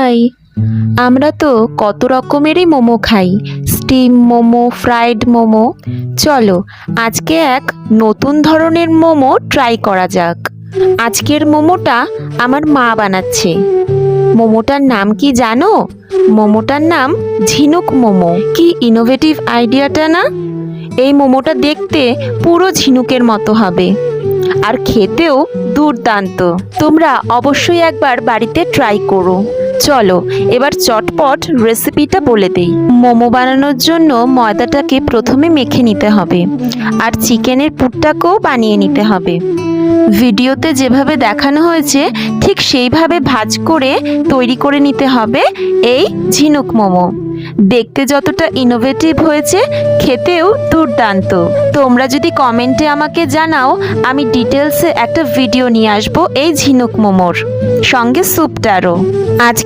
High. আমরা তো কত রকমেরই মোমো খাই, স্টিম মোমো, ফ্রাইড মোমো। চলো আজকে এক নতুন ধরনের মোমো ট্রাই করা যাক। আজকের মোমোটা আমার মা বানাচ্ছে। মোমোটার নাম কি জানো? মোমোটার নাম ঝিনুক মোমো। কি ইনোভেটিভ আইডিয়াটা না? এই মোমোটা দেখতে পুরো ঝিনুকের মতো হবে আর খেতেও দুর্দান্ত। তোমরা অবশ্যই একবার বাড়িতে ট্রাই করো। চলো এবার চটপট রেসিপিটা বলে দেই। মোমো বানানোর জন্য ময়দাটাকে প্রথমে মেখে নিতে হবে আর চিকেনের পুরটাকেও বানিয়ে নিতে হবে। ভিডিওতে যেভাবে দেখানো হয়েছে ঠিক সেইভাবে ভাঁজ করে তৈরি করে নিতে হবে এই ঝিনুক মোমো। দেখতে যতটা ইনোভেটিভ হয়েছে, খেতেও দুর্দান্ত। তোমরা যদি কমেন্টে আমাকে জানাও, আমি ডিটেলসে একটা ভিডিও নিয়ে আসবো এই ঝিনুক মোমোর সঙ্গে স্যুপটারও। আজকে